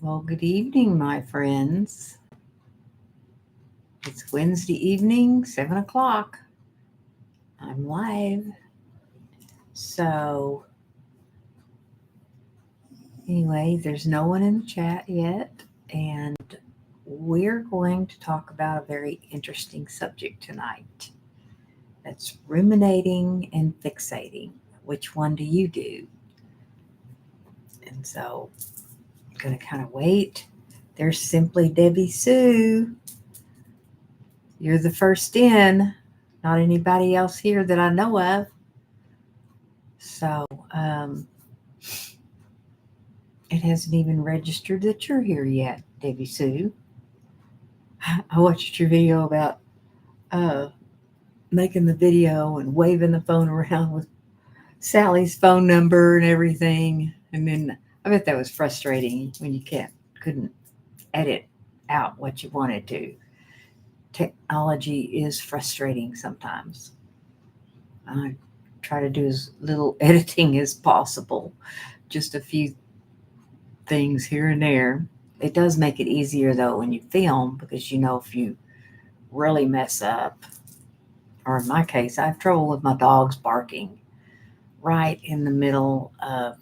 Well, good evening, my friends. It's Wednesday evening, 7 o'clock. I'm live. So, anyway, there's no one in the chat yet, and we're going to talk about a very interesting subject tonight. That's ruminating and fixating. Which one do you do? And so, I'm going to kind of wait. There's simply Debbie Sue. You're the first in. Not anybody else here that I know of. So, it hasn't even registered that you're here yet, Debbie Sue. I watched your video about uh, making the video and waving the phone around with Sally's phone number and everything. And then I bet that was frustrating when you couldn't edit out what you wanted to. Technology is frustrating sometimes. I try to do as little editing as possible, just a few things here and there. It does make it easier though when you film because if you really mess up, or in my case, I have trouble with my dogs barking right in the middle of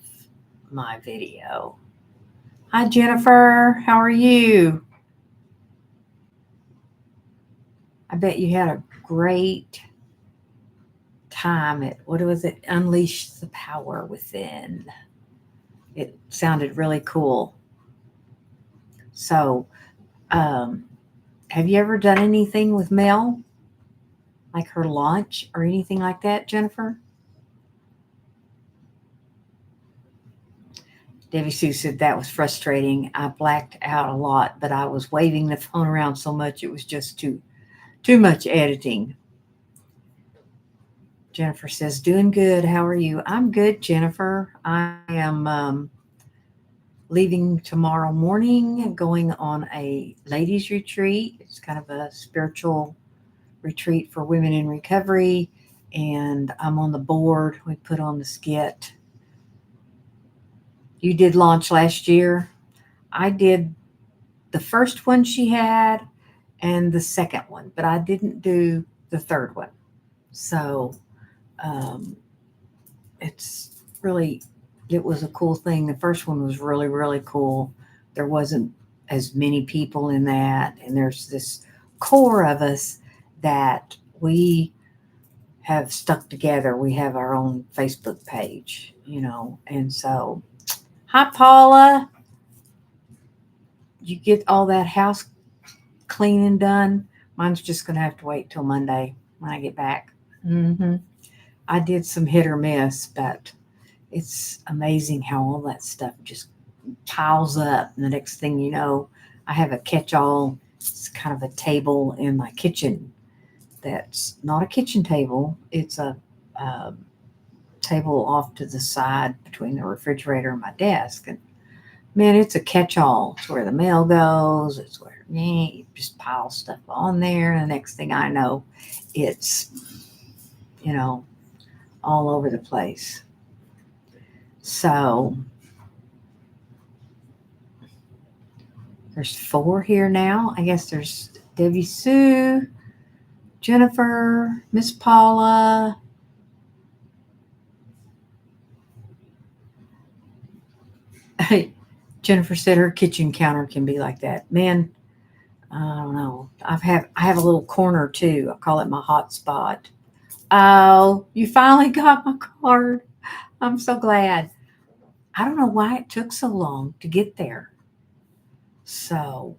my video. Hi, Jennifer. How are you? I bet you had a great time at, what was it? Unleash the Power Within. It sounded really cool. So, have you ever done anything with Mel? Like her launch or anything like that, Jennifer? Debbie Sue said that was frustrating. I blacked out a lot, but I was waving the phone around so much it was just too much editing. Jennifer says, doing good. How are you? I'm good, Jennifer. I am leaving tomorrow morning, going on a ladies' retreat. It's kind of a spiritual retreat for women in recovery. And I'm on the board. We put on the skit. You did launch last year. I did the first one she had and the second one, but I didn't do the third one. So um, it's really, it was a cool thing. The first one was really, really cool. There wasn't as many people in that. And there's this core of us that we have stuck together. We have our own Facebook page, and so, hi, Paula. You get all that house cleaning done. Mine's just going to have to wait till Monday when I get back. I did some hit or miss, but it's amazing how all that stuff just piles up. And the next thing you know, I have a catch-all. It's kind of a table in my kitchen that's not a kitchen table. It's a table off to the side between the refrigerator and my desk. And man, it's a catch-all. It's where the mail goes. It's where you just pile stuff on there. And the next thing I know, it's, all over the place. So there's 4 here now. I guess there's Debbie Sue, Jennifer, Miss Paula. Jennifer said her kitchen counter can be like that. Man, I don't know. I have a little corner too. I call it my hot spot. Oh, you finally got my card. I'm so glad. I don't know why it took so long to get there. So,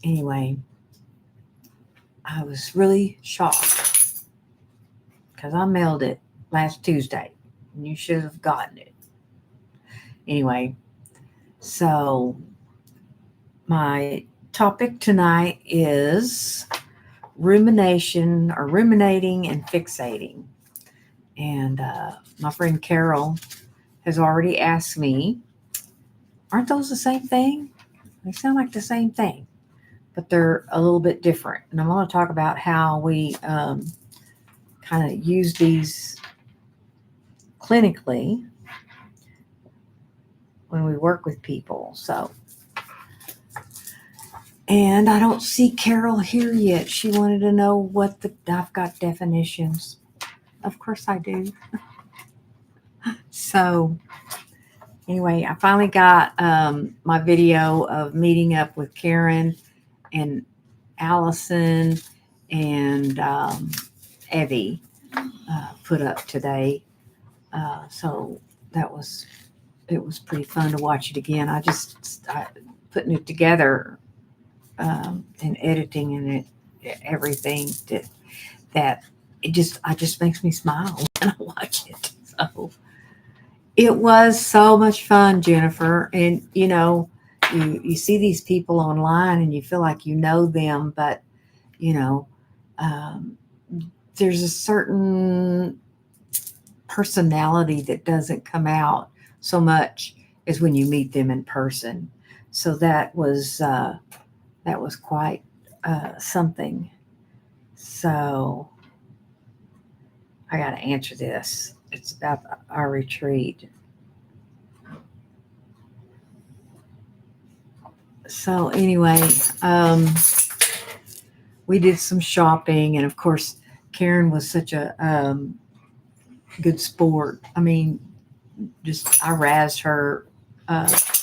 anyway, I was really shocked because I mailed it last Tuesday and you should have gotten it. Anyway, so my topic tonight is rumination or ruminating and fixating. And my friend Carol has already asked me, aren't those the same thing? They sound like the same thing, but they're a little bit different. And I'm going to talk about how we kind of use these clinically. when we work with people. So, and I don't see Carol here yet. She wanted to know what I've got definitions. Of course I do. So anyway, I finally got my video of meeting up with Karen and Allison and Evie put up today. So it was pretty fun to watch it again. I putting it together and editing and everything that it just makes me smile when I watch it. So it was so much fun, Jennifer. And you see these people online and you feel like you know them, but um, there's a certain personality that doesn't come out so much as when you meet them in person. So that was quite something. So I got to answer this. It's about our retreat. So anyway, we did some shopping, and of course, Karen was such a good sport. I mean, just I razzed her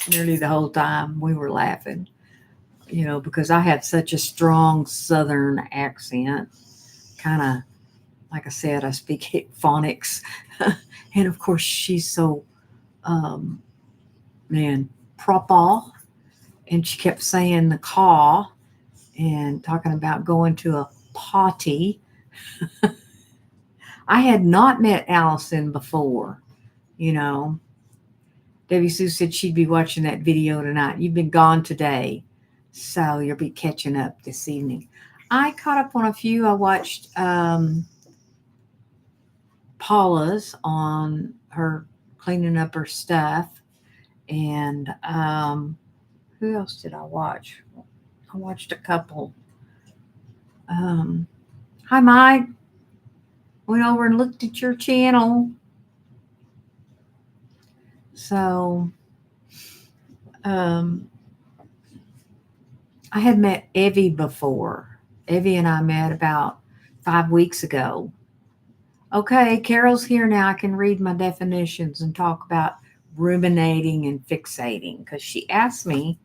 nearly the whole time. We were laughing, because I had such a strong Southern accent. Kind of, like I said, I speak phonics, and of course, she's so proper, and she kept saying the caw and talking about going to a party. I had not met Allison before, Debbie Sue said she'd be watching that video tonight. You've been gone today, so you'll be catching up this evening. I caught up on a few. I watched Paula's on her cleaning up her stuff. And who else did I watch? I watched a couple. Hi, Mike. Went over and looked at your channel. So I had met Evie before. Evie and I met about 5 weeks ago. Okay, Carol's here now. I can read my definitions and talk about ruminating and fixating, because she asked me,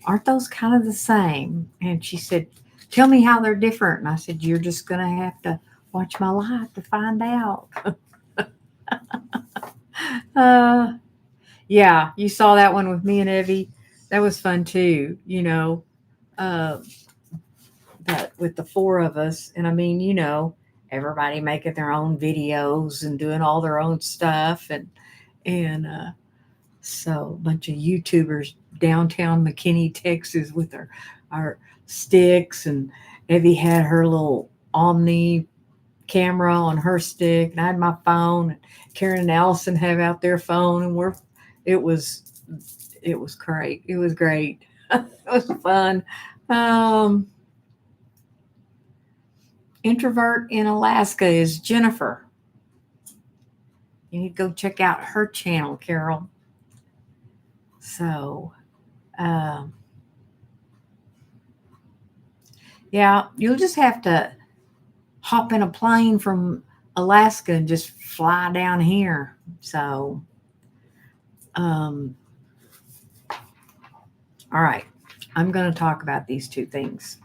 aren't those kind of the same? And she said, tell me how they're different. And I said, you're just going to have to watch my life to find out. Yeah, you saw that one with me and Evie. That was fun too, that with the four of us. And I mean, everybody making their own videos and doing all their own stuff. And so a bunch of YouTubers downtown McKinney, Texas with our sticks, and Evie had her little Omni camera on her stick, and I had my phone, and Karen and Allison have out their phone, and it was great. It was great. It was fun. Introvert in Alaska is Jennifer. You need to go check out her channel, Carol. So, yeah, you'll just have to hop in a plane from Alaska and just fly down here. So, all right, I'm going to talk about these two things.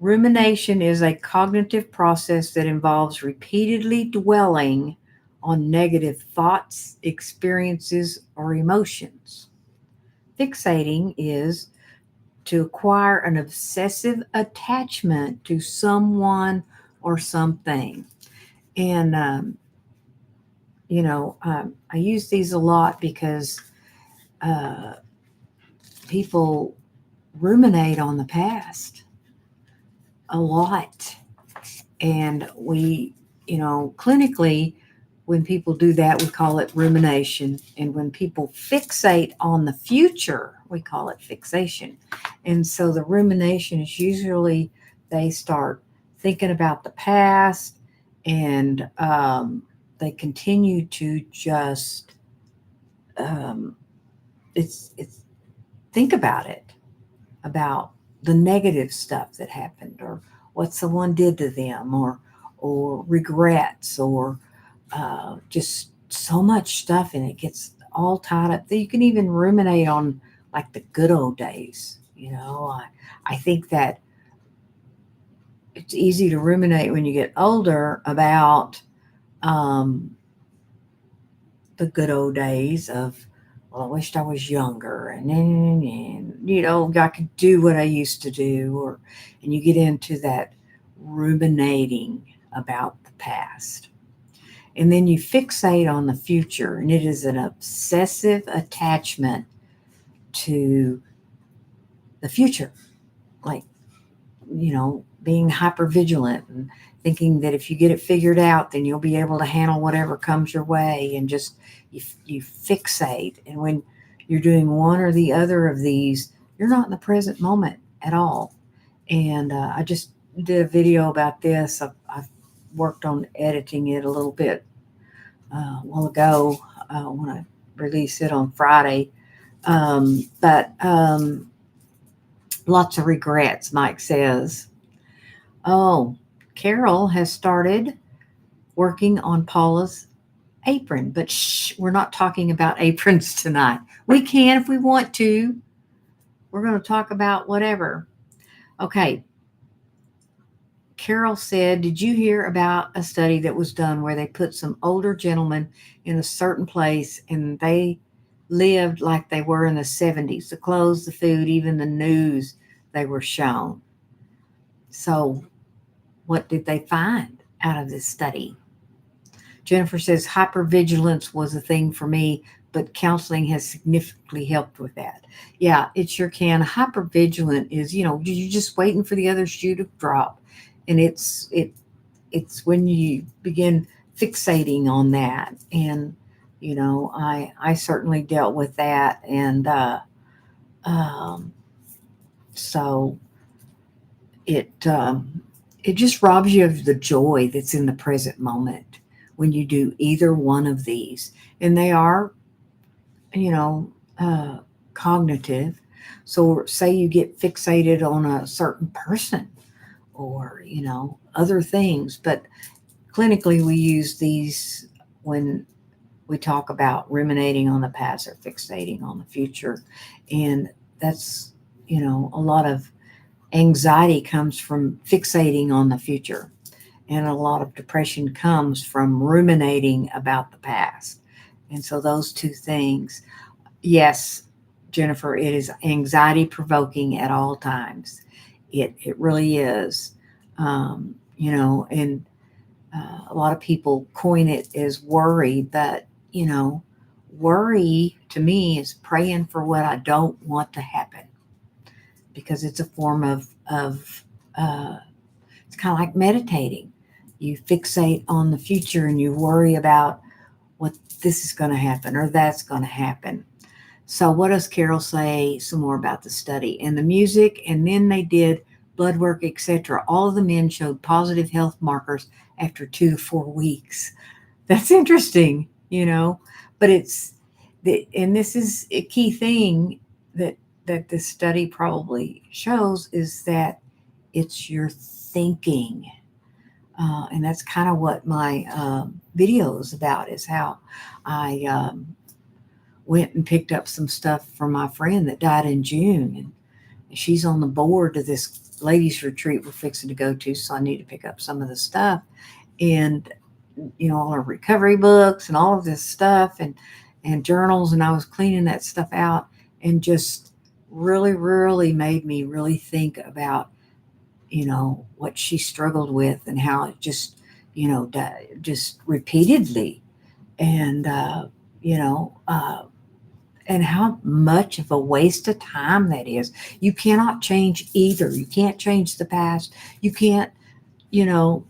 Rumination is a cognitive process that involves repeatedly dwelling on negative thoughts, experiences, or emotions. Fixating is to acquire an obsessive attachment to someone or something. And, I use these a lot because people ruminate on the past a lot. And we, clinically, when people do that, we call it rumination. And when people fixate on the future, we call it fixation. And so the rumination is usually they start thinking about the past, and they continue to just um, it's think about it, about the negative stuff that happened, or what someone did to them, or regrets, or just so much stuff, and it gets all tied up. You can even ruminate on like the good old days. I think that it's easy to ruminate when you get older about um, the good old days of, well, I wished I was younger, and I could do what I used to do, and you get into that ruminating about the past. And then you fixate on the future, and it is an obsessive attachment to the future, like, being hyper vigilant and thinking that if you get it figured out, then you'll be able to handle whatever comes your way, and just you fixate. And when you're doing one or the other of these, you're not in the present moment at all. And I just did a video about this. I've worked on editing it a little bit a while ago when I released it on Friday. But lots of regrets, Mike says. Oh, Carol has started working on Paula's apron, but shh, we're not talking about aprons tonight. We can if we want to. We're going to talk about whatever. Okay. Carol said, did you hear about a study that was done where they put some older gentlemen in a certain place and they lived like they were in the 70s? The clothes, the food, even the news they were shown. So, what did they find out of this study? Jennifer says, hypervigilance was a thing for me, but counseling has significantly helped with that. Yeah, it sure can. Hypervigilant is, you're just waiting for the other shoe to drop. And it's when you begin fixating on that. And, I certainly dealt with that. And so it just robs you of the joy that's in the present moment when you do either one of these. And they are, cognitive. So say you get fixated on a certain person, or, other things. But clinically, we use these when we talk about ruminating on the past or fixating on the future. And that's, a lot of anxiety comes from fixating on the future. And a lot of depression comes from ruminating about the past. And so those two things, yes, Jennifer, it is anxiety provoking at all times. It really is. And a lot of people coin it as worry, but, worry to me is praying for what I don't want to happen, because it's a form of it's kind of like meditating. You fixate on the future and you worry about what this is going to happen or that's going to happen. So what does Carol say some more about the study and the music? And then they did blood work, etc. All of the men showed positive health markers after 2 to 4 weeks. That's interesting, but and this is a key thing that this study probably shows, is that it's your thinking. And that's kind of what my video is about, is how I went and picked up some stuff from my friend that died in June. And she's on the board of this ladies retreat we're fixing to go to. So I need to pick up some of the stuff, and, all her recovery books and all of this stuff, and journals. And I was cleaning that stuff out, and just really, really made me really think about, what she struggled with, and how it just, just repeatedly, and, and how much of a waste of time that is. You cannot change either. You can't change the past. You can't,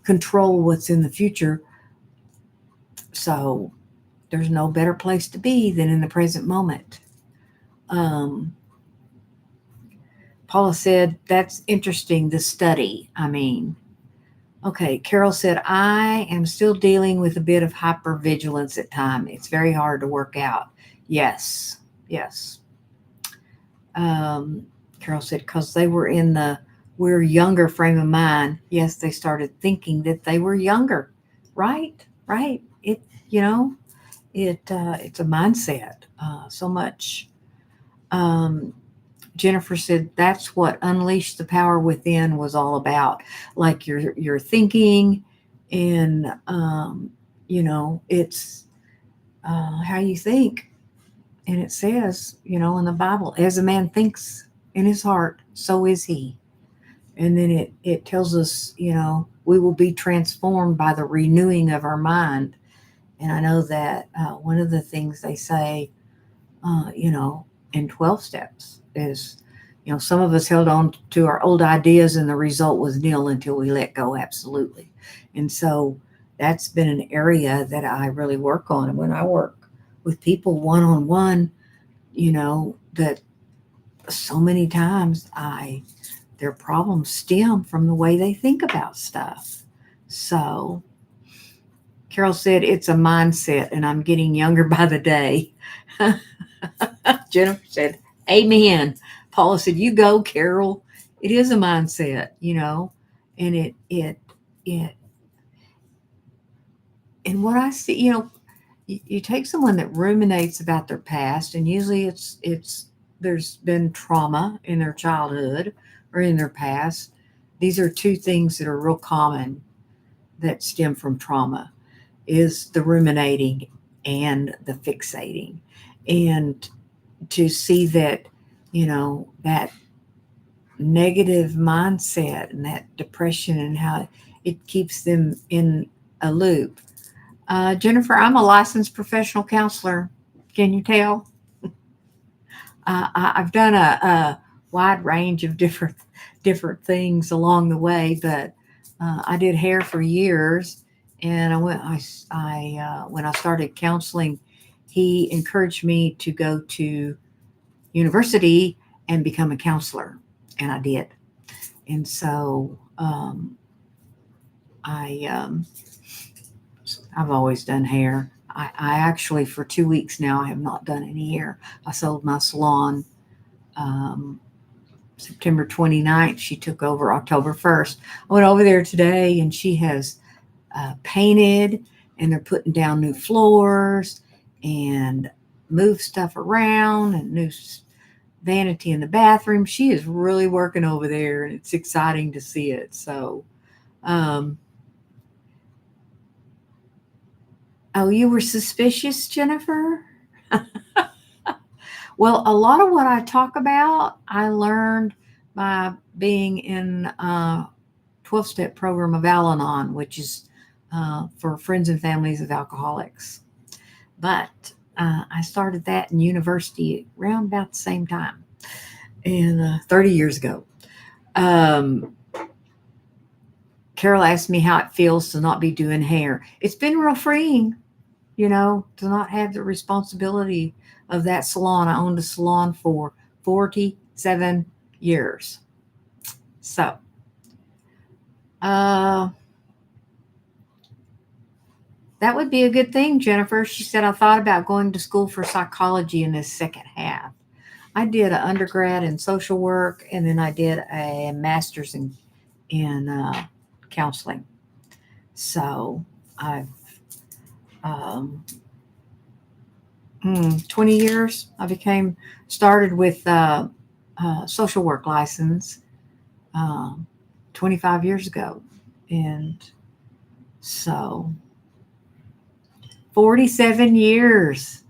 control what's in the future. So there's no better place to be than in the present moment. Paula said, that's interesting, the study. Okay, Carol said, I am still dealing with a bit of hypervigilance at times. It's very hard to work out. Yes, yes. Carol said, because they were in the we're younger frame of mind. Yes, they started thinking that they were younger. Right, right. You know, it's a mindset. So much. Um, Jennifer said that's what Unleash the Power Within was all about. Like your thinking, and it's how you think. And it says, in the Bible, as a man thinks in his heart, so is he. And then it tells us, we will be transformed by the renewing of our mind. And I know that one of the things they say, in 12 steps is, some of us held on to our old ideas and the result was nil until we let go. Absolutely. And so that's been an area that I really work on. And when I work with people one on one, that so many times their problems stem from the way they think about stuff. So Carol said it's a mindset and I'm getting younger by the day. Jennifer said, amen. Paula said, you go, Carol. It is a mindset, and it, and what I see, you take someone that ruminates about their past, and usually there's been trauma in their childhood or in their past. These are two things that are real common that stem from trauma, is the ruminating and the fixating. And to see that, that negative mindset and that depression and how it keeps them in a loop. Jennifer, I'm a licensed professional counselor. Can you tell? I've done a wide range of different things along the way, but I did hair for years, and when I started counseling, he encouraged me to go to university and become a counselor, and I did. And so I I've always done hair. I actually, for 2 weeks now, I have not done any hair. I sold my salon um, September 29th. She took over October 1st. I went over there today, and she has painted, and they're putting down new floors and move stuff around and new vanity in the bathroom. She is really working over there, and it's exciting to see it. So, um, oh, you were suspicious, Jennifer? Well, a lot of what I talk about, I learned by being in a 12-step program of Al-Anon, which is for friends and families of alcoholics. But I started that in university around about the same time, and 30 years ago. Um, Carol asked me how it feels to not be doing hair. It's been real freeing, to not have the responsibility of that salon. I owned a salon for 47 years. So, uh, that would be a good thing, Jennifer. She said, I thought about going to school for psychology in this second half. I did an undergrad in social work, and then I did a master's in counseling. So I've um, 20 years. I started with social work license um, 25 years ago. And so 47 years.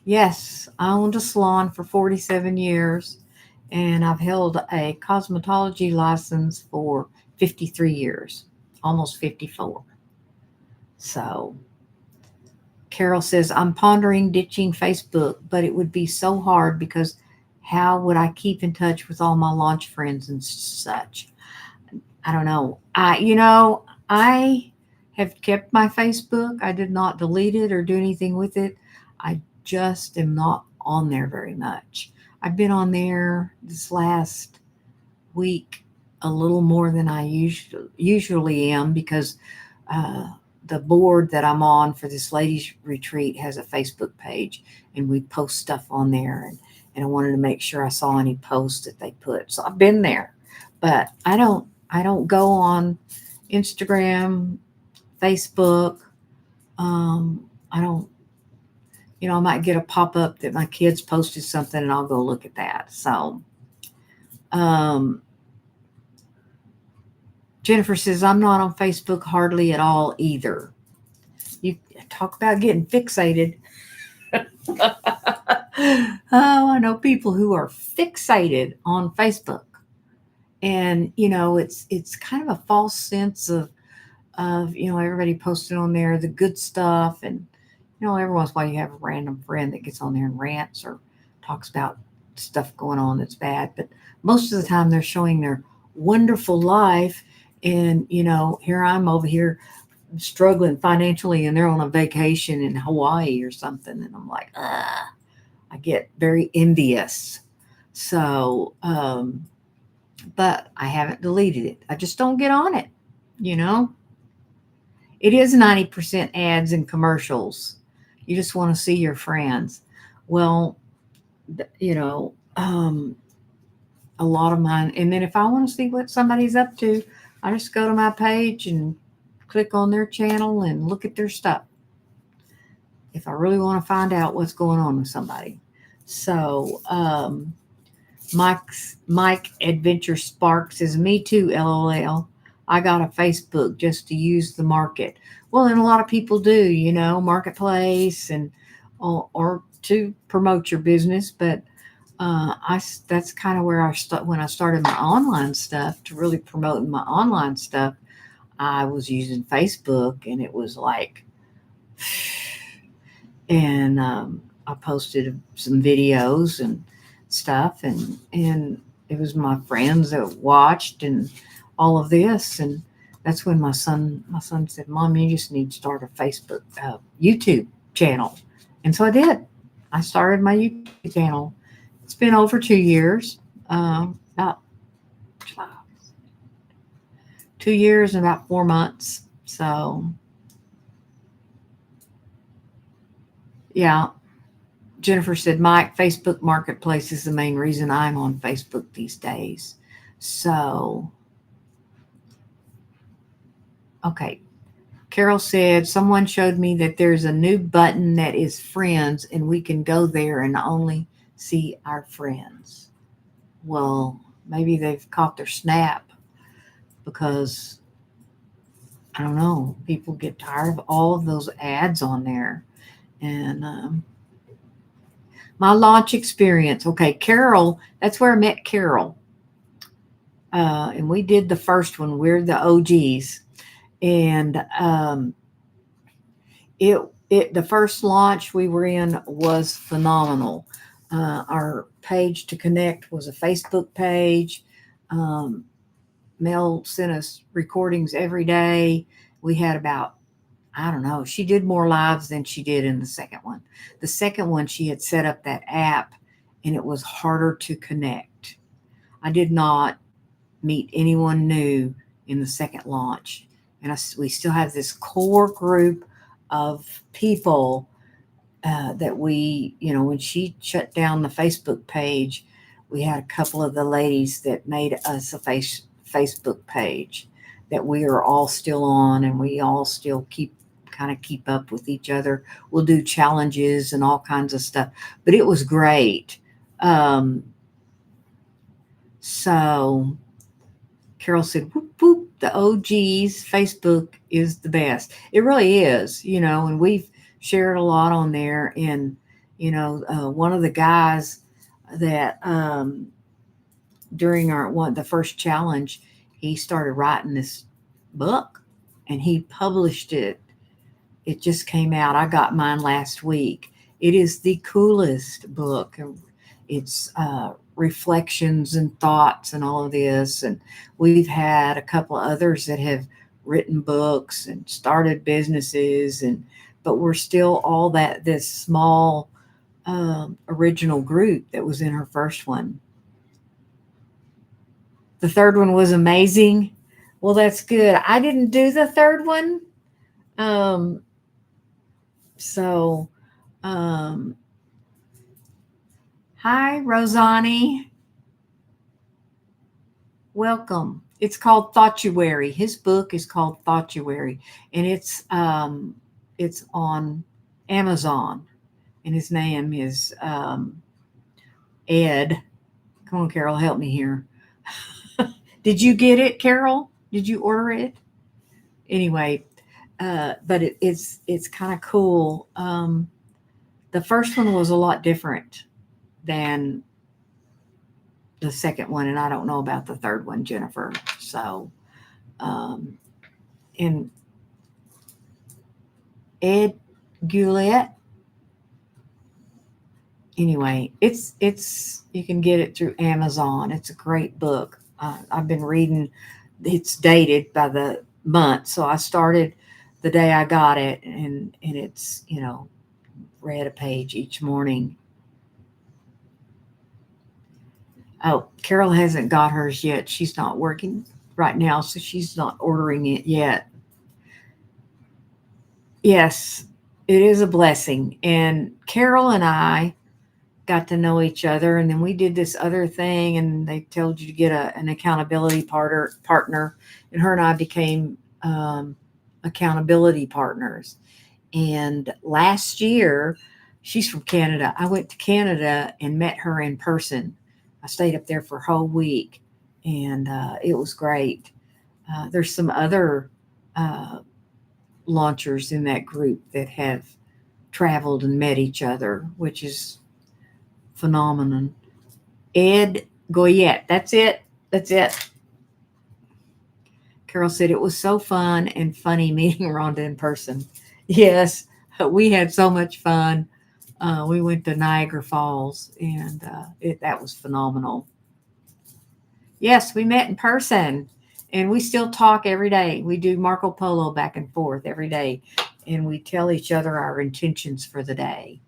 Yes, I owned a salon for 47 years, and I've held a cosmetology license for 53 years, almost 54. So Carol says, I'm pondering ditching Facebook, but it would be so hard because how would I keep in touch with all my launch friends and such? I don't know. I have kept my Facebook. I did not delete it or do anything with it. I just am not on there very much. I've been on there this last week a little more than I usually am because the board that I'm on for this ladies retreat has a Facebook page, and we post stuff on there, and I wanted to make sure I saw any posts that they put. So I've been there, but I don't go on Instagram, Facebook. I don't, I might get a pop up that my kids posted something and I'll go look at that. So, um, Jennifer says, I'm not on Facebook hardly at all either. You talk about getting fixated. Oh, I know people who are fixated on Facebook. And, it's kind of a false sense of everybody posting on there the good stuff, and every once in a while you have a random friend that gets on there and rants or talks about stuff going on that's bad, but most of the time they're showing their wonderful life, and here I'm over here struggling financially, and they're on a vacation in Hawaii or something, and I'm like, I get very envious. So but I haven't deleted it. I just don't get on it, you know It is 90% ads and commercials. You just want to see your friends. Well, a lot of mine. And then if I want to see what somebody's up to, I just go to my page and click on their channel and look at their stuff if I really want to find out what's going on with somebody. So, Mike Adventure Spark says, me too, LOL. I got a Facebook just to use the market. Well, and a lot of people do, marketplace and or to promote your business. But that's kind of where when I started my online stuff, to really promote my online stuff. I was using Facebook, and it was like, and I posted some videos and stuff, and it was my friends that watched and all of this. And that's when my son said, Mom, you just need to start a Facebook YouTube channel. And so I did. I started my YouTube channel. It's been over 2 years, about 2 years and about 4 months. So yeah. Jennifer said, Mike, Facebook Marketplace is the main reason I'm on Facebook these days. So, okay. Carol said, someone showed me that there's a new button that is friends, and we can go there and only see our friends. Well, maybe they've caught their snap, because I don't know, people get tired of all of those ads on there. And my launch experience. Okay, Carol, that's where I met Carol. And we did the first one. We're the OGs. And the first launch we were in was phenomenal. Our page to connect was a Facebook page. Mel sent us recordings every day. We had about, I don't know, she did more lives than she did in the second one. The second one, she had set up that app, and it was harder to connect. I did not meet anyone new in the second launch. And we still have this core group of people that we, when she shut down the Facebook page, we had a couple of the ladies that made us a Facebook page that we are all still on, and we all still keep up with each other. We'll do challenges and all kinds of stuff, but it was great. So Carol said, whoop, whoop, the OGs Facebook is the best. It really is, and we've shared a lot on there. And, one of the guys that, during the first challenge, he started writing this book, and he published it. It just came out. I got mine last week. It is the coolest book. It's reflections and thoughts and all of this. And we've had a couple of others that have written books and started businesses, but we're still all this small original group that was in her first one. The third one was amazing. Well, that's good. I didn't do the third one. Um, so, um, hi, Rosani. Welcome. It's called Thoughtuary. His book is called Thoughtuary, and it's on Amazon. And his name is Ed. Come on, Carol, help me here. Did you get it, Carol? Did you order it? Anyway, but it's kind of cool. The first one was a lot different than the second one, and I don't know about the third one, Jennifer. So, um, and Ed Goulet. Anyway, it's you can get it through Amazon. It's a great book. I've been reading. It's dated by the month, so I started the day I got it, and it's read a page each morning. Oh, Carol hasn't got hers yet. She's not working right now, so she's not ordering it yet. Yes, it is a blessing. And Carol and I got to know each other, and then we did this other thing, and they told you to get an accountability partner, and her and I became accountability partners. And last year, she's from Canada. I went to Canada and met her in person. I stayed up there for a whole week, and it was great. There's some other uh, launchers in that group that have traveled and met each other, which is phenomenon. Ed Goyette. That's it. That's it. Carol said it was so fun and funny meeting Rhonda in person. Yes, we had so much fun. We went to Niagara Falls, and that was phenomenal. Yes, we met in person, and we still talk every day. We do Marco Polo back and forth every day, and we tell each other our intentions for the day,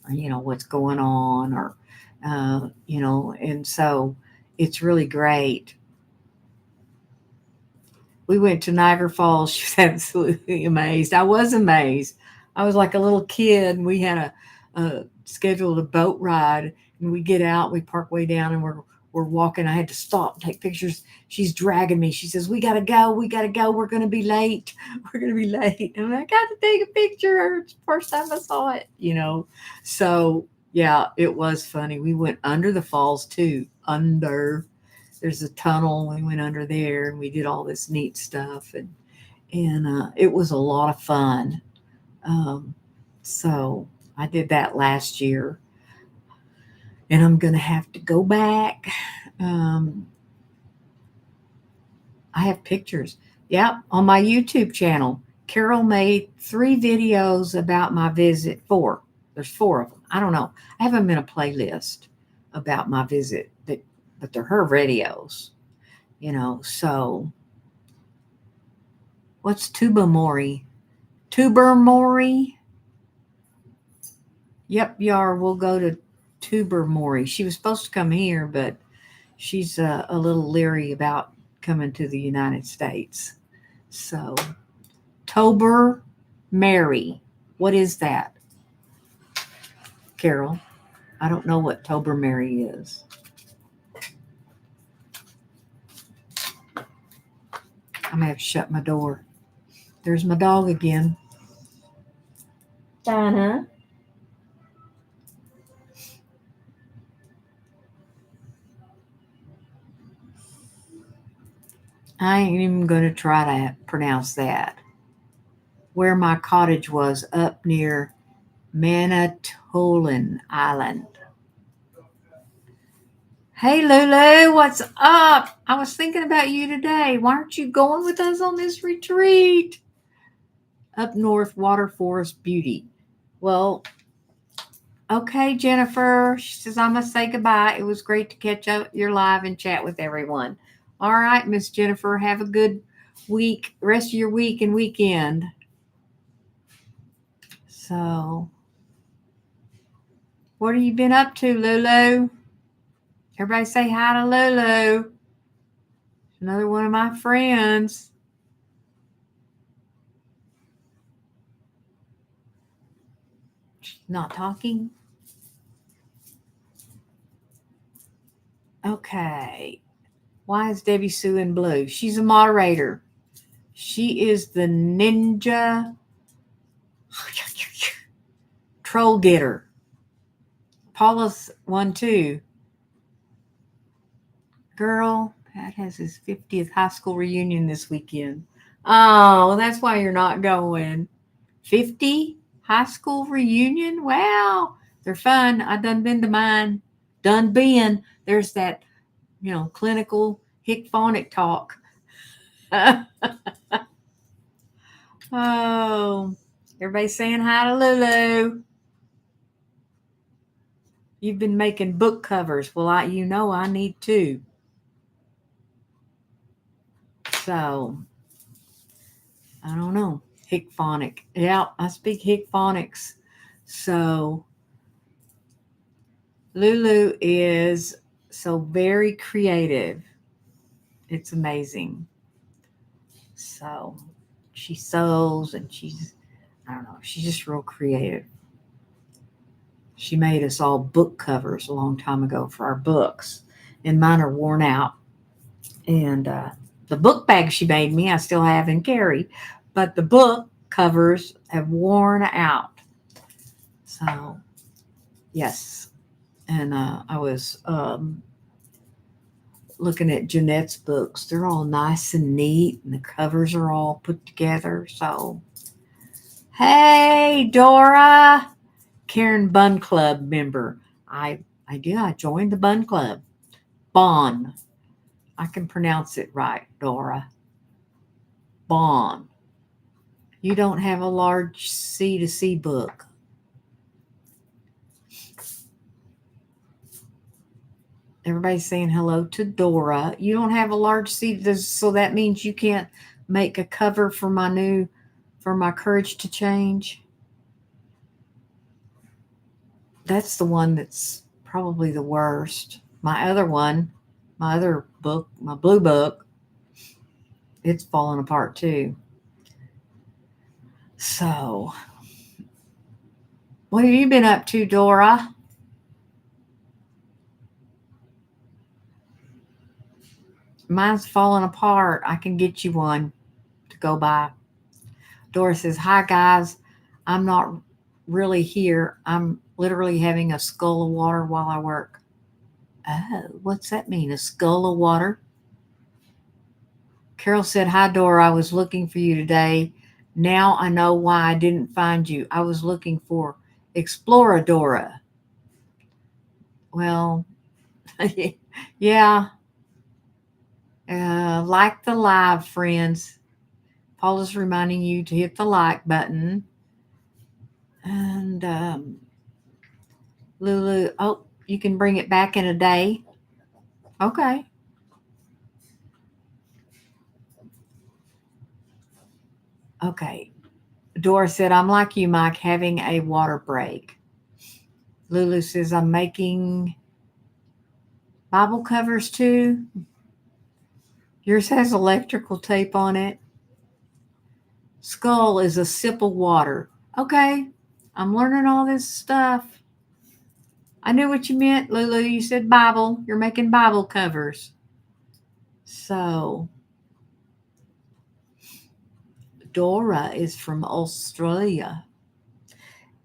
or what's going on, or and so it's really great. We went to Niagara Falls. She was absolutely amazed. I was amazed. I was like a little kid. And we had a scheduled a boat ride, and we get out. We park way down, and we're walking. I had to stop and take pictures. She's dragging me. She says, "We gotta go. We gotta go. We're gonna be late. We're gonna be late." And I got to take a picture. It's the first time I saw it. So yeah, it was funny. We went under the falls too. There's a tunnel. We went under there, and we did all this neat stuff, and it was a lot of fun. Um, so I did that last year, and I'm gonna have to go back. Um, I have pictures. Yep, on my YouTube channel. Carol made 3 videos about my visit. Four. There's 4 of them. I don't know. I have them in a playlist about my visit, but they're her videos. So what's Tuba Mori? Tuber Mori? Yep, Yar, we'll go to Tuber Mori. She was supposed to come here, but she's a little leery about coming to the United States. So, Tober Mary. What is that, Carol? I don't know what Tober Mary is. I'm going to have to shut my door. There's my dog again. Donna. I ain't even going to try to pronounce that. Where my cottage was up near Manitoulin Island. Hey Lulu, what's up? I was thinking about you today. Why aren't you going with us on this retreat? Up north, water forest beauty. Well, okay, Jennifer. She says, I must say goodbye. It was great to catch up your live and chat with everyone. All right, Miss Jennifer, have a good week, rest of your week and weekend. So, what have you been up to, Lulu? Everybody say hi to Lulu. Another one of my friends. She's not talking. Okay. Why is Debbie Sue in blue? She's a moderator. She is the ninja troll getter. Paula's one too. Girl, Pat has his 50th high school reunion this weekend. Oh, that's why you're not going. 50 high school reunion? Wow. They're fun. I done been to mine. Done been. There's that, clinical hic phonic talk. Oh, everybody's saying hi to Lulu. You've been making book covers. Well, I need to. So, I don't know. Hic phonic. Yeah, I speak hic phonics. So, Lulu is so very creative. It's amazing. So, she sews and I don't know, she's just real creative. She made us all book covers a long time ago for our books, and mine are worn out. And the book bag she made me, I still have and carry, but the book covers have worn out. So, yes. And I was looking at Jeanette's books. They're all nice and neat, and the covers are all put together. So, hey, Dora. Karen Bun Club member. I do. I joined the Bun Club. Bon. I can pronounce it right, Dora. Bon. You don't have a large C to C book. Everybody's saying hello to Dora. You don't have a large C, so that means you can't make a cover for my Courage to Change. That's the one that's probably the worst. My other book, my blue book, it's falling apart too. So, what have you been up to, Dora? Mine's falling apart. I can get you one to go by. Dora says, hi, guys. I'm not really here. I'm literally having a skull of water while I work. Oh, what's that mean? A skull of water? Carol said, hi, Dora. I was looking for you today. Now I know why I didn't find you. I was looking for Exploradora. Well, yeah. Like the live, friends. Paula's reminding you to hit the like button. And Lulu, oh, you can bring it back in a day. Okay. Okay. Dora said, I'm like you, Mike, having a water break. Lulu says, I'm making Bible covers too. Yours has electrical tape on it. Skull is a sip of water. Okay. I'm learning all this stuff. I knew what you meant, Lulu. You said Bible. You're making Bible covers. So, Dora is from Australia.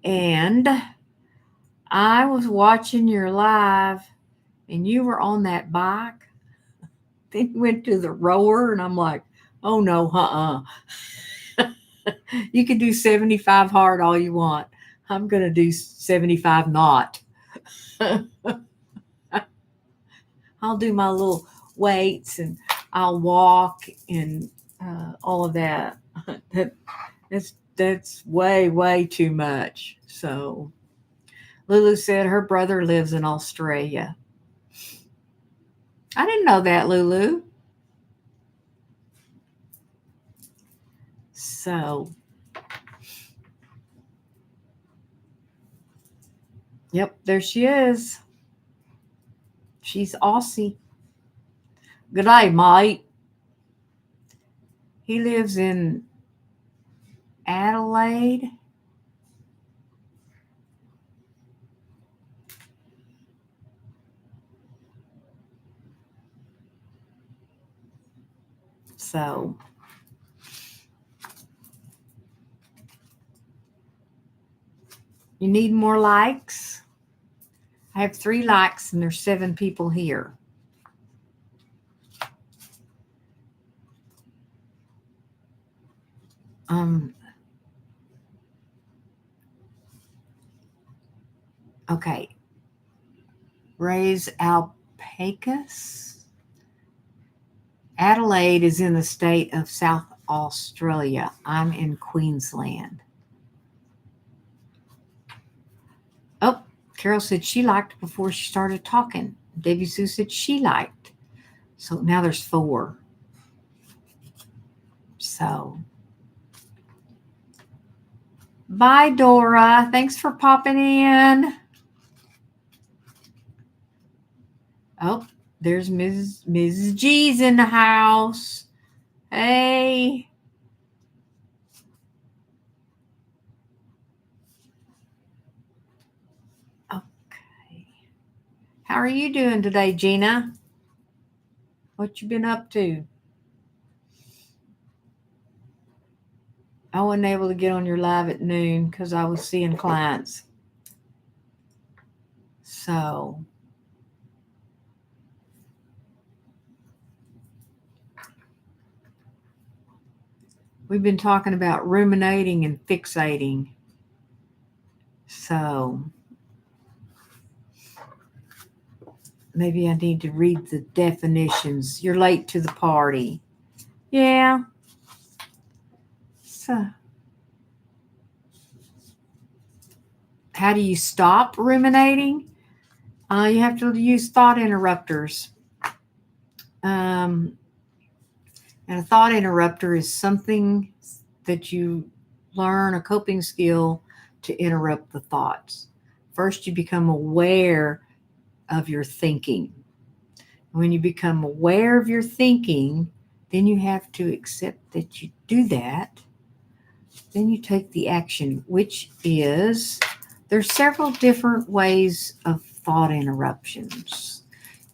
And I was watching your live, and you were on that bike. Then you went to the rower, and I'm like, oh no, You can do 75 hard all you want. I'm going to do 75 not. I'll do my little weights, and I'll walk and all of that. That's way, way too much. So Lulu said her brother lives in Australia. I didn't know that, Lulu. So, yep, there she is. She's Aussie. Good day, mate. He lives in Adelaide. So you need more likes? I have 3 likes and there's 7 people here. Okay. Raise alpacas. Adelaide is in the state of South Australia. I'm in Queensland. Oh, Carol said she liked before she started talking. Debbie Sue said she liked. So now there's 4. So, bye, Dora. Thanks for popping in. Oh, there's Mrs. G's in the house. Hey. Okay. How are you doing today, Gina? What you been up to? I wasn't able to get on your live at noon because I was seeing clients. So, we've been talking about ruminating and fixating. So, maybe I need to read the definitions. You're late to the party. Yeah. So, how do you stop ruminating? You have to use thought interrupters. And a thought interrupter is something that you learn, a coping skill to interrupt the thoughts. First, you become aware of your thinking. When you become aware of your thinking, then you have to accept that you do that. Then you take the action, which is, there's several different ways of thought interruptions.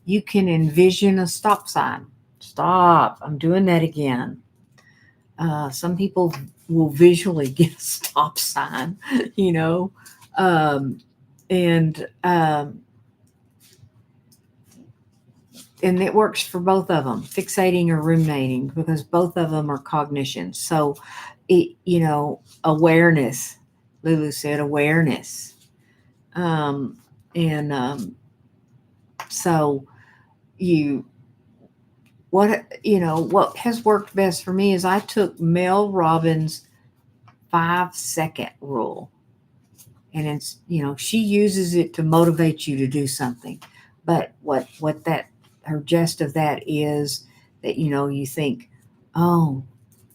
You can envision a stop sign. Stop, I'm doing that again. Some people will visually get a stop sign, and it works for both of them, fixating or ruminating, because both of them are cognition. So, awareness. Lulu said awareness. So what has worked best for me is I took Mel Robbins' 5-second rule. And it's, she uses it to motivate you to do something. But her gist of that is that, you think, oh,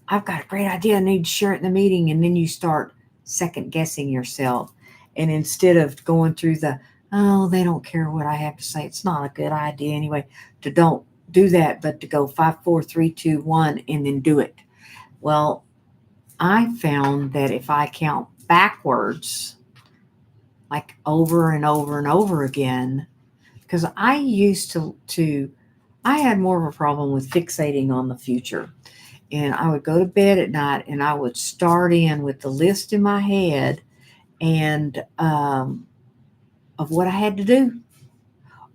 I've got a great idea. I need to share it in the meeting. And then you start second guessing yourself. And instead of going through oh, they don't care what I have to say, it's not a good idea anyway, to don't do that, but to go 5, 4, 3, 2, 1, and then do it. Well, I found that if I count backwards, like over and over and over again, because I used I had more of a problem with fixating on the future. And I would go to bed at night and I would start in with the list in my head and of what I had to do,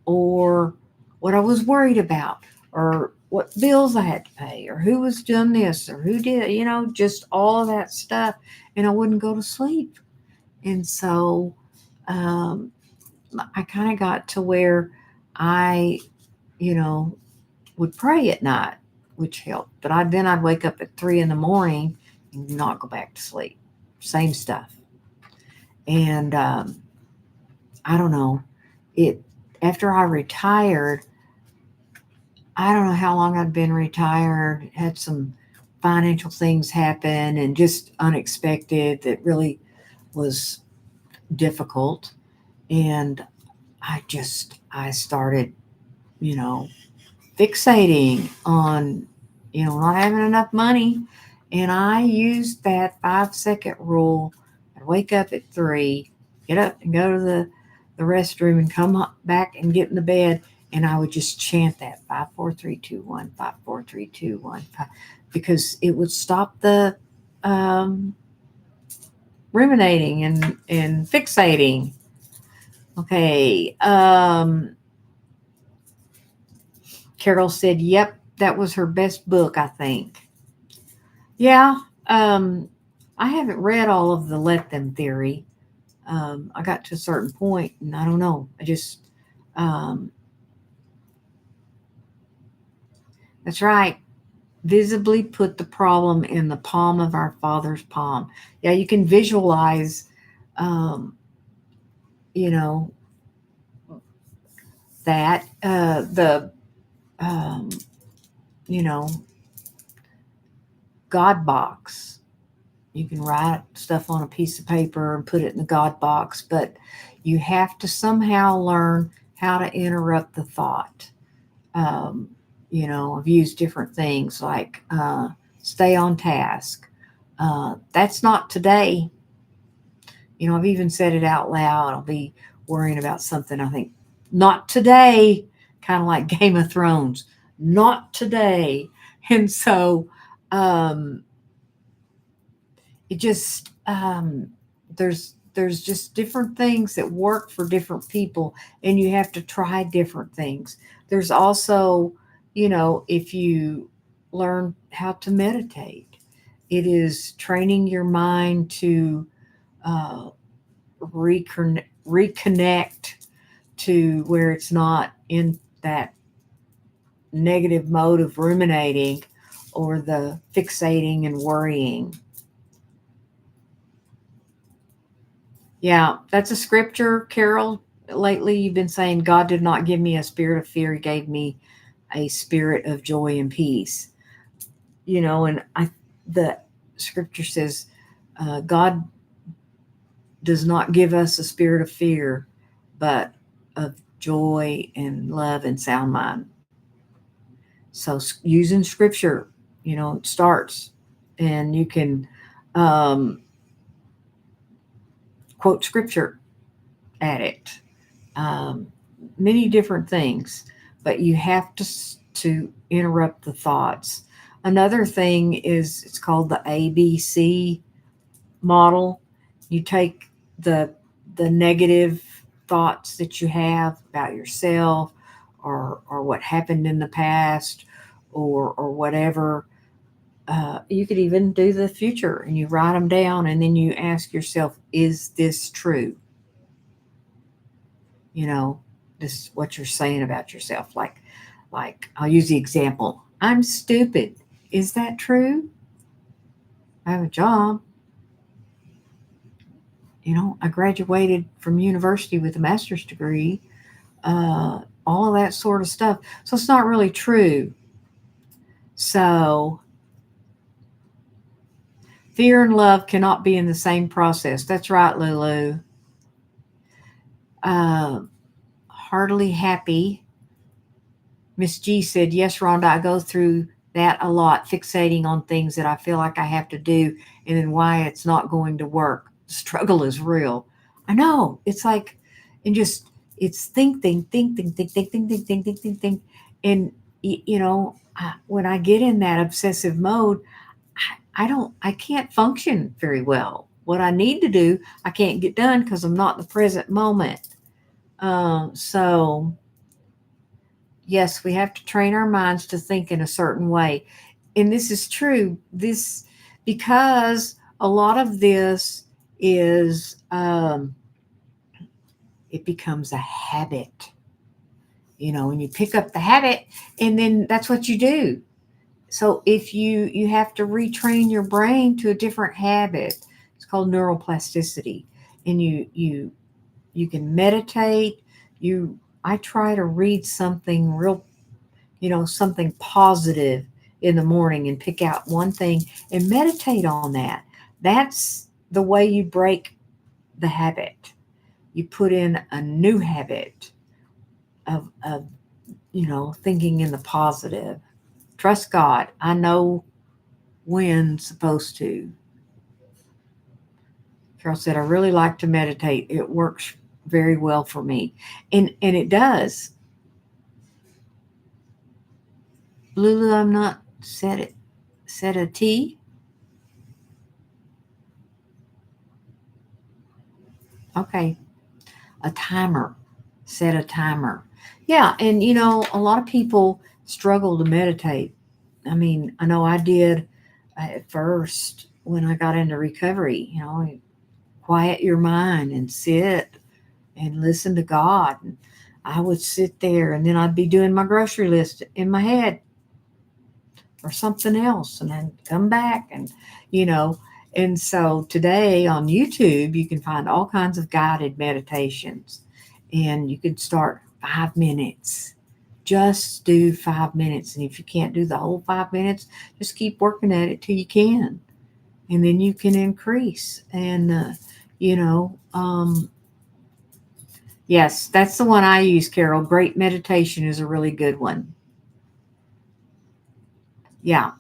or what I was worried about, or what bills I had to pay, or who was doing this, or who did, just all of that stuff. And I wouldn't go to sleep. And so I kind of got to where I, would pray at night, which helped. But I'd wake up at 3 a.m. and not go back to sleep. Same stuff. And I don't know. After I retired, I don't know how long I'd been retired, had some financial things happen and just unexpected that really was difficult. And I started, fixating on, not having enough money. And I used that 5-second rule. I'd wake up at 3, get up and go to the restroom and come back and get in the bed. And I would just chant that 5, 4, 3, 2, 1, 5, 4, 3, 2, 1, 5. because it would stop the ruminating and fixating. Okay. Carol said, yep, that was her best book, I think. Yeah. I haven't read all of the Let Them theory. I got to a certain point and I don't know. I just, um, that's right. Visibly put the problem in the palm of our Father's palm. Yeah, you can visualize, um, you know, that, um, you know, God box. You can write stuff on a piece of paper and put it in the God box, but you have to somehow learn how to interrupt the thought. Um, I've used different things like stay on task. That's not today. I've even said it out loud. I'll be worrying about something. I think, not today, kind of like Game of Thrones, not today. And so, um, it just there's just different things that work for different people, and you have to try different things. There's also, if you learn how to meditate, it is training your mind to uh, reconnect to where it's not in that negative mode of ruminating or the fixating and worrying. Yeah, that's a scripture, Carol. Lately, you've been saying God did not give me a spirit of fear; He gave me a spirit of joy and peace. And the scripture says, God does not give us a spirit of fear, but of joy and love and sound mind. So using scripture, it starts, and you can quote scripture at it. Um, Many different things, but you have to interrupt the thoughts. Another thing is it's called the ABC model. You take the negative thoughts that you have about yourself, or what happened in the past, or whatever. You could even do the future, and you write them down, and then you ask yourself, is this true? you know this is what you're saying about yourself. Like I'll use the example, I'm stupid. Is that true? I have a job. I graduated from university with a master's degree. All of that sort of stuff. So it's not really true. So fear and love cannot be in the same process. That's right, Lulu. uh, Heartily happy. Miss G said, yes, Rhonda, I go through that a lot, fixating on things that I feel like I have to do and then why it's not going to work. The struggle is real. I know. It's like, and just, it's think. And, when I get in that obsessive mode, I can't function very well. What I need to do, I can't get done because I'm not in the present moment. So, yes, we have to train our minds to think in a certain way. And this is true. This, because a lot of this is, it becomes a habit, and you pick up the habit, and then that's what you do. So if you have to retrain your brain to a different habit, it's called neuroplasticity. And you can meditate. I try to read something real, something positive in the morning, and pick out one thing and meditate on that. That's the way you break the habit. You put in a new habit of thinking in the positive. Trust God. I know when supposed to. Carol said, I really like to meditate. It works very well for me. And it does. Lulu, I'm not Set a T. Okay. A timer. Set a timer. Yeah. And, a lot of people struggle to meditate. I mean, I know I did at first when I got into recovery, quiet your mind and sit and listen to God. And I would sit there and then I'd be doing my grocery list in my head or something else and then come back you know and so today on YouTube you can find all kinds of guided meditations, and you can start 5 minutes. Just do 5 minutes, and if you can't do the whole 5 minutes, just keep working at it till you can, and then you can increase. And you know yes, that's the one I use, Carol. Great Meditation is a really good one. Yeah,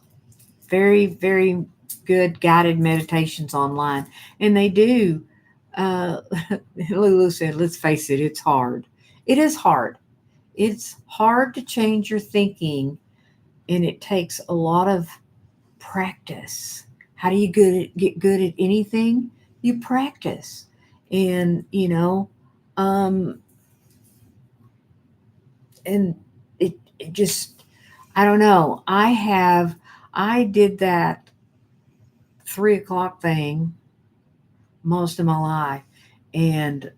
very, very good guided meditations online. And they do, uh, Lulu said, let's face it, it's hard. It is hard. It's hard to change your thinking, and it takes a lot of practice. How do you get good at anything? You practice. And, um, and it just, I don't know. I did that 3 o'clock thing most of my life. And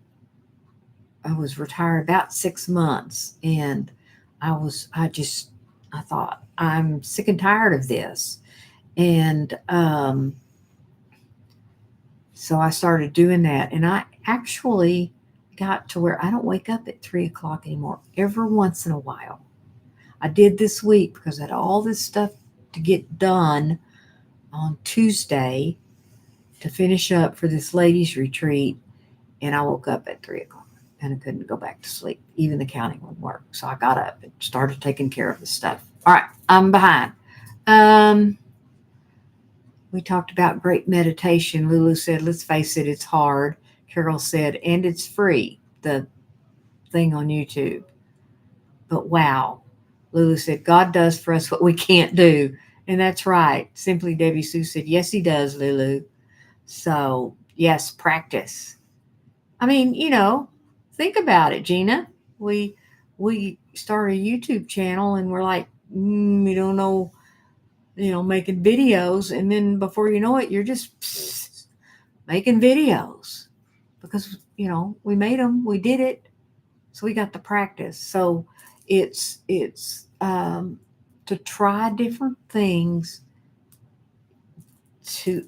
I was retired about 6 months. And I thought, I'm sick and tired of this. And so I started doing that. And I actually got to where I don't wake up at 3 o'clock anymore. Every once in a while. I did this week because I had all this stuff to get done on Tuesday to finish up for this ladies' retreat. And I woke up at 3 o'clock and I couldn't go back to sleep. Even the counting wouldn't work. So I got up and started taking care of the stuff. All right, I'm behind. We talked about great meditation. Lulu said, let's face it, it's hard. Carol said, and it's free, the thing on YouTube. But wow. Lulu said, God does for us what we can't do. And that's right. Simply Debbie Sue said, yes, he does, Lulu. So, yes, practice. I mean, think about it, Gina. We start a YouTube channel and we're like, we don't know, making videos, and then before you know it, you're just making videos because we made them, we did it, so we got the practice. So it's to try different things to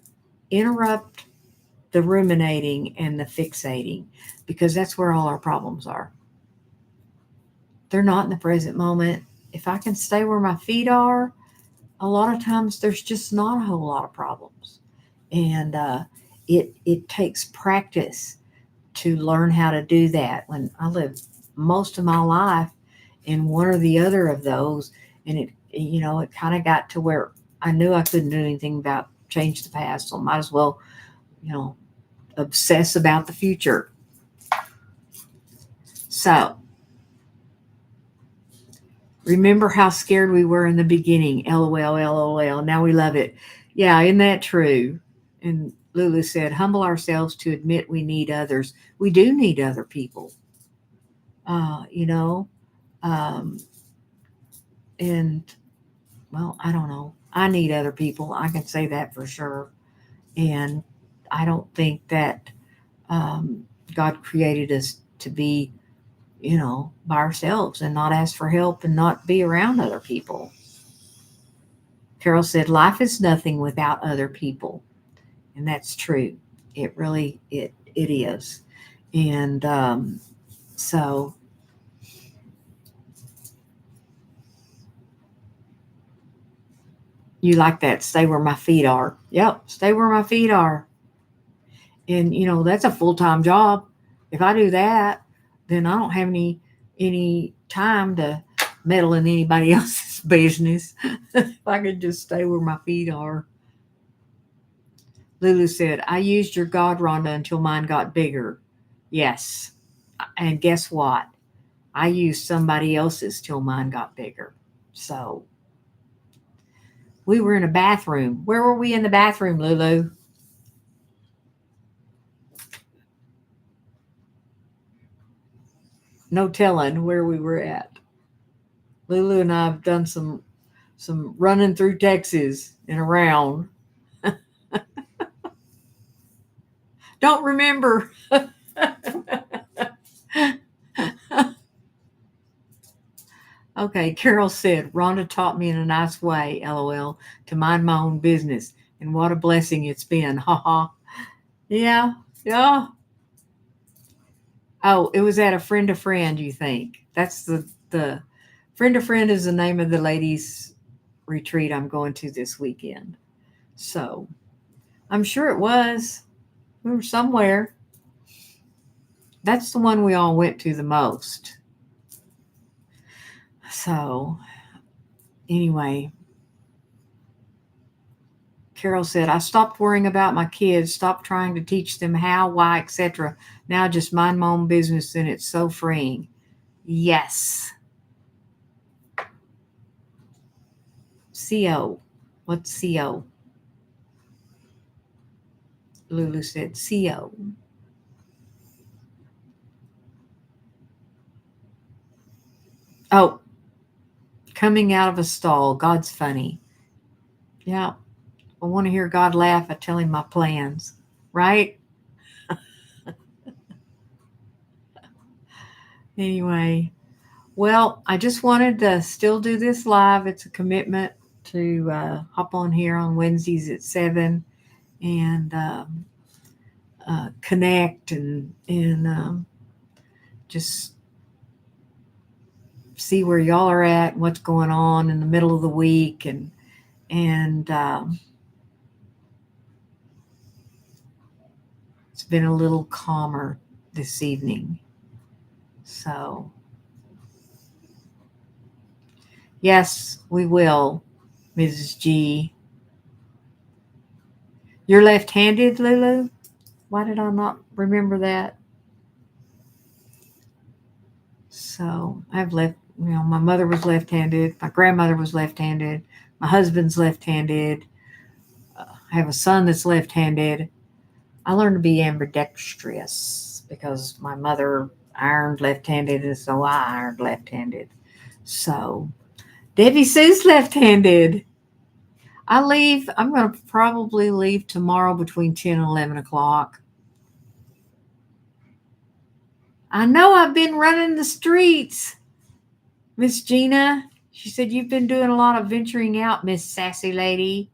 interrupt the ruminating and the fixating, because that's where all our problems are. They're not in the present moment. If I can stay where my feet are, a lot of times there's just not a whole lot of problems. And it takes practice to learn how to do that. When I lived most of my life in one or the other of those, and it kind of got to where I knew I couldn't do anything about change the past, so I might as well, obsess about the future. So remember how scared we were in the beginning. LOL, LOL. Now we love it. Yeah, isn't that true? And Lulu said, humble ourselves to admit we need others. We do need other people. Uh, you know, um, and well, I don't know. I need other people. I can say that for sure. And I don't think that God created us to be, by ourselves and not ask for help and not be around other people. Carol said, life is nothing without other people. And that's true. It really, it is. And so you like that, stay where my feet are. Yep, stay where my feet are. And that's a full-time job. If I do that, then I don't have any time to meddle in anybody else's business. If I could just stay where my feet are. Lulu said, I used your God, Rhonda, until mine got bigger. Yes. And guess what? I used somebody else's till mine got bigger. So We were in a bathroom. Where were we in the bathroom, Lulu? No telling where we were at. Lulu and I have done some running through Texas and around. Don't remember. Okay, Carol said, Rhonda taught me in a nice way, LOL, to mind my own business. And what a blessing it's been. Ha ha. Yeah, yeah. Oh, it was at a friend of friend, you think? That's the friend of friend is the name of the ladies retreat I'm going to this weekend. So I'm sure it was. We were somewhere. That's the one we all went to the most. So anyway, Carol said, I stopped worrying about my kids, stopped trying to teach them how, why, etc. Now just mind my own business and it's so freeing. Yes. CO. What's CO? Lulu said CO. Oh, coming out of a stall. God's funny. Yeah. I want to hear God laugh at telling my plans. Right? Anyway. Well, I just wanted to still do this live. It's a commitment to hop on here on Wednesdays at 7 and connect and just see where y'all are at and what's going on in the middle of the week and it's been a little calmer this evening. So yes, we will, Mrs. G. You're left-handed, Lulu? Why did I not remember that? So I've my mother was left-handed, my grandmother was left-handed, my husband's left-handed. I have a son that's left-handed. I learned to be ambidextrous because my mother ironed left-handed, and so I ironed left-handed. So Debbie Sue's left-handed. I'm going to probably leave tomorrow between 10 and 11 o'clock. I know I've been running the streets, Miss Gina. She said, you've been doing a lot of venturing out, Miss Sassy Lady.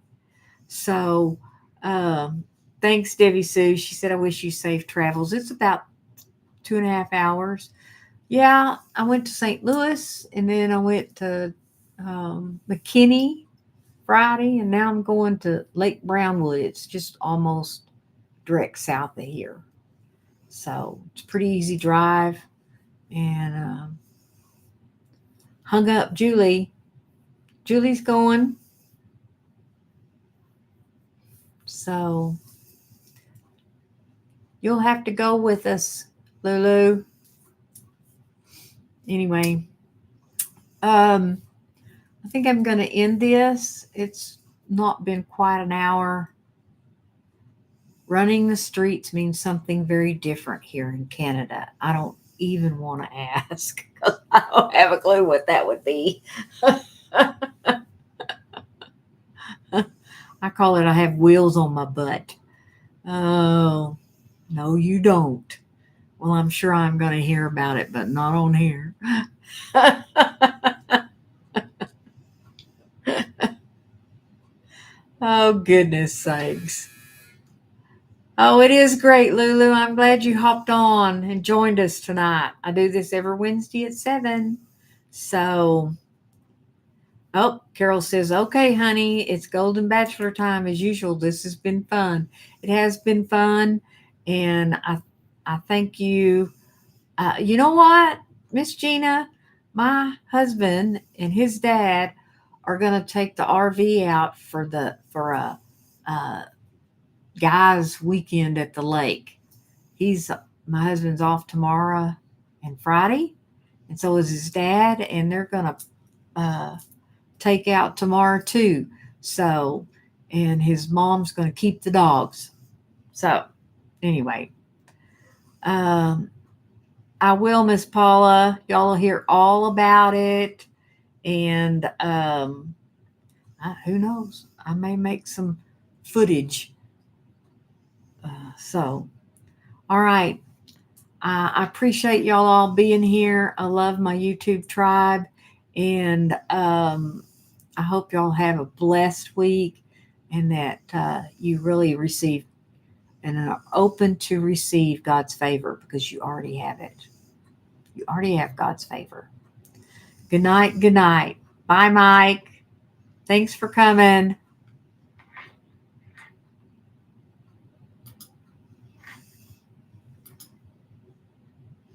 So thanks, Debbie Sue. She said, I wish you safe travels. It's about 2.5 hours. Yeah, I went to St. Louis and then I went to McKinney Friday, and now I'm going to Lake Brownwood. It's just almost direct south of here. So it's a pretty easy drive. And hung up Julie. Julie's going. So you'll have to go with us, Lulu. Anyway, I think I'm going to end this. It's not been quite an hour. Running the streets means something very different here in Canada. I don't even want to ask because I don't have a clue what that would be. I call it I have wheels on my butt. Oh, no, you don't. Well, I'm sure I'm going to hear about it, but not on here. Oh, goodness sakes. Oh, it is great, Lulu. I'm glad you hopped on and joined us tonight. I do this every Wednesday at 7. So, oh, Carol says, okay, honey, it's Golden Bachelor time as usual. This has been fun. It has been fun. And I thank you. You know what, Miss Gina? My husband and his dad are going to take the RV out for a guys' weekend at the lake. My husband's off tomorrow and Friday, and so is his dad, and they're going to take out tomorrow too. So, and his mom's going to keep the dogs. So, anyway, um, I will, Miss Paula. Y'all will hear all about it. And who knows? I may make some footage. So, all right. I appreciate y'all all being here. I love my YouTube tribe. And I hope y'all have a blessed week and that you really receive and are open to receive God's favor because you already have it. You already have God's favor. Good night. Good night. Bye, Mike. Thanks for coming.